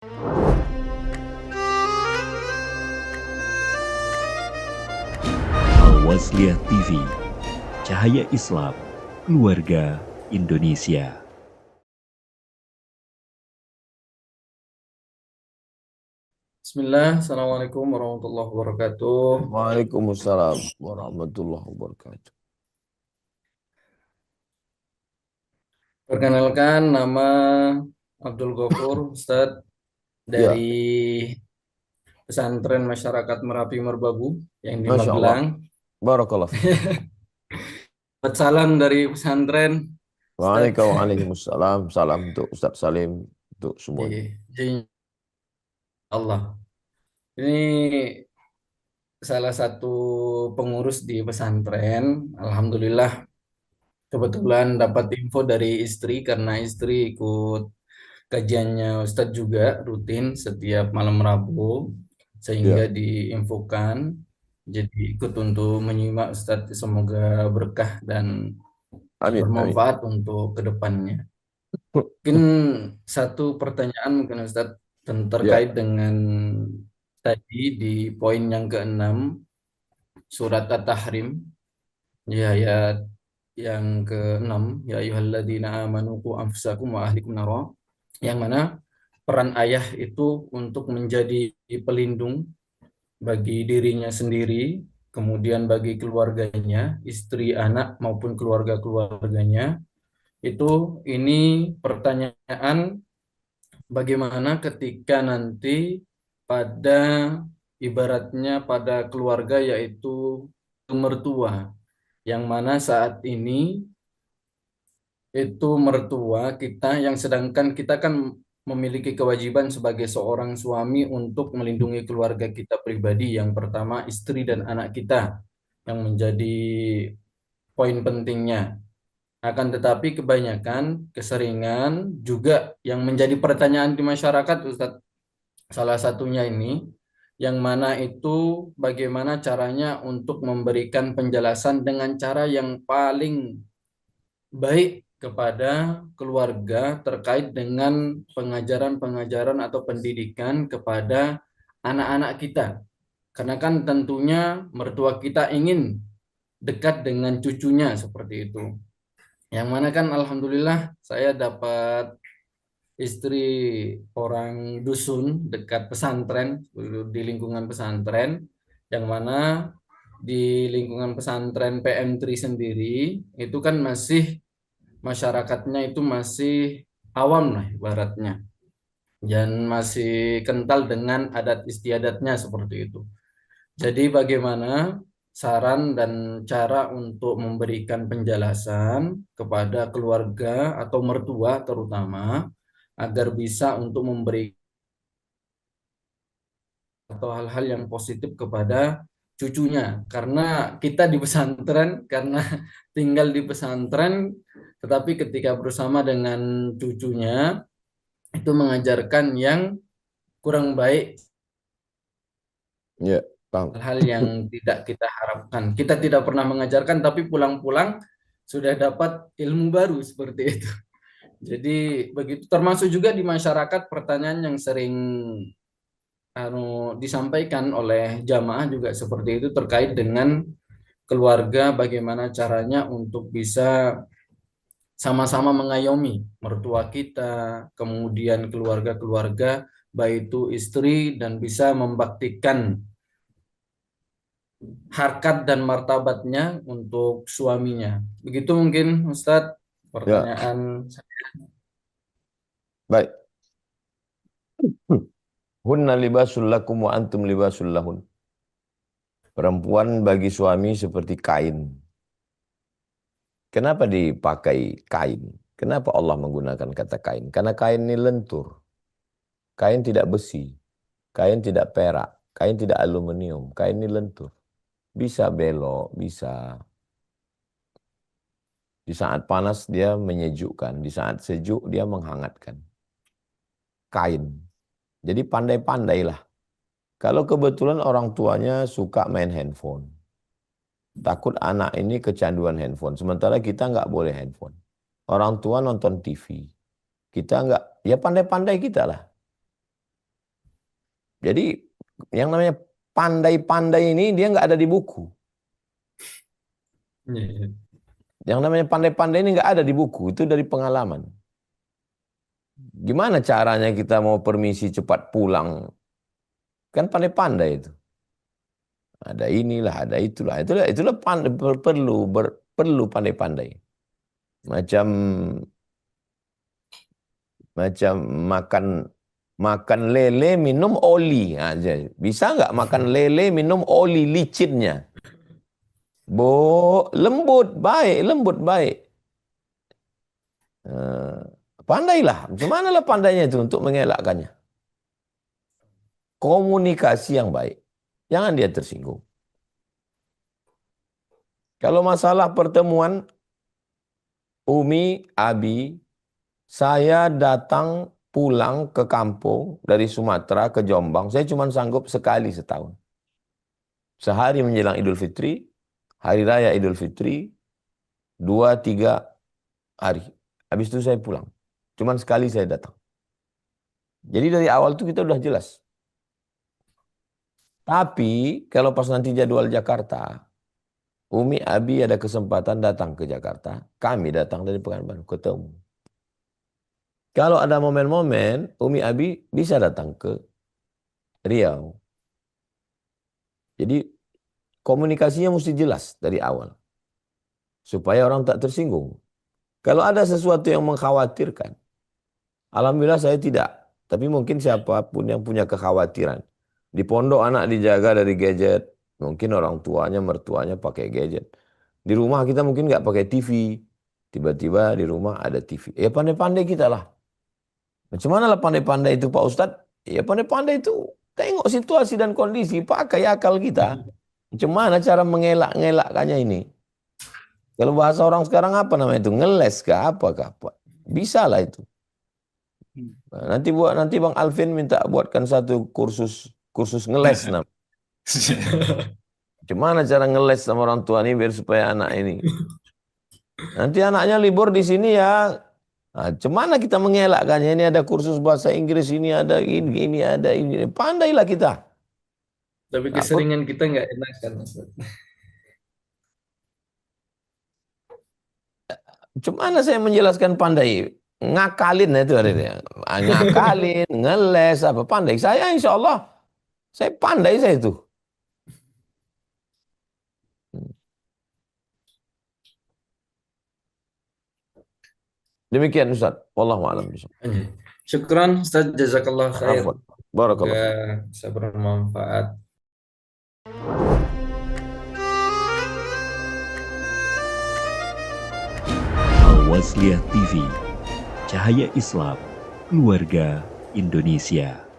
Al-Wasliyah TV, Cahaya Islam, Keluarga Indonesia. Bismillah, Assalamualaikum warahmatullahi wabarakatuh. Waalaikumsalam warahmatullahi wabarakatuh. Perkenalkan, nama Abdul Ghafur, Ustadz Ya, dari Pesantren Masyarakat Merapi Merbabu yang di Masya Allah. Magelang. Barakallah fiik. Buat salam dari pesantren, Ustadz. Waalaikumsalam. Salam untuk Ustadz Salim, untuk semuanya. Izin Allah. Ini salah satu pengurus di pesantren. Alhamdulillah, kebetulan dapat info dari istri karena istri ikut kajiannya Ustadz juga rutin setiap malam Rabu sehingga Ya, diinfokan jadi ikut untuk menyimak Ustadz, semoga berkah dan amin, amin. bermanfaat untuk kedepannya. Mungkin satu pertanyaan mungkin Ustadz Ya, terkait dengan tadi di poin yang keenam surat At-Tahrim, ya ayat yang keenam, ya ayyuhalladzina amanu qu anfusakum wa ahlikum naro, yang mana peran ayah itu untuk menjadi pelindung bagi dirinya sendiri, kemudian bagi keluarganya, istri, anak maupun keluarga-keluarganya. Ini pertanyaan, bagaimana ketika nanti pada ibaratnya pada keluarga yaitu mertua, yang mana saat ini itu mertua kita, yang sedangkan kita kan memiliki kewajiban sebagai seorang suami untuk melindungi keluarga kita pribadi. Yang pertama istri dan anak kita yang menjadi poin pentingnya. Akan tetapi kebanyakan keseringan juga yang menjadi pertanyaan di masyarakat, Ustadz, salah satunya ini yang mana itu bagaimana caranya untuk memberikan penjelasan dengan cara yang paling baik kepada keluarga terkait dengan pengajaran-pengajaran atau pendidikan kepada anak-anak kita. Karena kan tentunya mertua kita ingin dekat dengan cucunya seperti itu. Yang mana kan alhamdulillah saya dapat istri orang dusun dekat pesantren, di lingkungan pesantren, yang mana di lingkungan pesantren PM3 sendiri itu kan masih masyarakatnya itu masih awam lah ibaratnya, dan masih kental dengan adat istiadatnya seperti itu. Jadi bagaimana saran dan cara untuk memberikan penjelasan kepada keluarga atau mertua terutama agar bisa untuk memberi atau hal-hal yang positif kepada cucunya, karena kita di pesantren, karena tinggal di pesantren tetapi ketika bersama dengan cucunya itu mengajarkan yang kurang baik, ya, paham. hal-hal yang tidak kita harapkan. Kita tidak pernah mengajarkan tapi pulang-pulang sudah dapat ilmu baru seperti itu. Jadi begitu, termasuk juga di masyarakat pertanyaan yang sering disampaikan oleh jamaah juga seperti itu terkait dengan keluarga, bagaimana caranya untuk bisa sama-sama mengayomi mertua kita, kemudian keluarga-keluarga, baik itu istri, dan bisa membaktikan harkat dan martabatnya untuk suaminya. Begitu mungkin Ustadz Ya, pertanyaan. baik. Hunna libasul lakum wa antum libasul lahun. Perempuan bagi suami seperti kain. Kenapa dipakai kain? Kenapa Allah menggunakan kata kain? Karena kain ini lentur. Kain tidak besi. Kain tidak perak. Kain tidak aluminium. Kain ini lentur. Bisa belok, bisa. Di saat panas dia menyejukkan. Di saat sejuk dia menghangatkan. Kain. Jadi pandai-pandailah. Kalau kebetulan orang tuanya suka main handphone. Takut anak ini kecanduan handphone. Sementara kita nggak boleh handphone. Orang tua nonton TV. Kita nggak, ya pandai-pandai kita lah. Jadi yang namanya pandai-pandai ini dia nggak ada di buku. Iya, iya. Yang namanya pandai-pandai ini nggak ada di buku, itu dari pengalaman. Gimana caranya kita mau permisi cepat pulang? Kan pandai-pandai itu. Ada inilah, ada itulah. Itulah perlu pandai-pandai. Macam makan makan lele minum oli. Nah, bisa nggak makan lele minum oli licinnya? Lembut baik. Eh, Pandailah. Gimana lah pandainya itu untuk mengelakkannya? Komunikasi yang baik. Jangan dia tersinggung. Kalau masalah pertemuan, Umi, Abi, saya datang pulang ke kampung dari Sumatera ke Jombang, saya cuma sanggup sekali setahun. Sehari menjelang Idul Fitri, Hari Raya Idul Fitri, 2-3 hari. Habis itu saya pulang. Cuman sekali saya datang. Jadi dari awal itu kita udah jelas. Tapi kalau pas nanti jadwal Jakarta, Umi Abi ada kesempatan datang ke Jakarta, kami datang dari Pekanbaru, ketemu. Kalau ada momen-momen, Umi Abi bisa datang ke Riau. Jadi komunikasinya mesti jelas dari awal. Supaya orang tak tersinggung. Kalau ada sesuatu yang mengkhawatirkan, alhamdulillah saya tidak. Tapi mungkin siapapun yang punya kekhawatiran. Di pondok anak dijaga dari gadget. Mungkin orang tuanya, mertuanya pakai gadget. Di rumah kita mungkin nggak pakai TV. Tiba-tiba di rumah ada TV. Ya pandai-pandai kita lah. Macam mana lah pandai-pandai itu Pak Ustadz? Ya pandai-pandai itu tengok situasi dan kondisi. Pakai akal kita. Macam mana cara mengelak-ngelakkannya ini? Kalau bahasa orang sekarang apa namanya itu? Ngeles kah? Apakah? Bisa lah itu. Nah, nanti Bang Alvin minta buatkan satu kursus ngeles Gimana cara ngeles sama orang tua ini biar supaya anak ini. Nanti anaknya libur di sini ya. Nah, gimana kita mengelakkannya? Ini ada kursus bahasa Inggris, ini ada ini ada ini. Pandailah kita. Tapi Nah, keseringan kita nggak enak kan, Ustaz. Gimana saya menjelaskan pandai? Ngakalin itu ada dia. Ngakalin, ngeles apa pandai. Saya insya Allah saya pandai saya itu. Demikian Ustaz. Wallahu a'lam bishawab. Syukran Ustaz, jazakallah khair. Afwan. Semoga Barakallah fiik. bisa bermanfaat. Al-Wasliyah TV, Cahaya Islam, Keluarga Indonesia.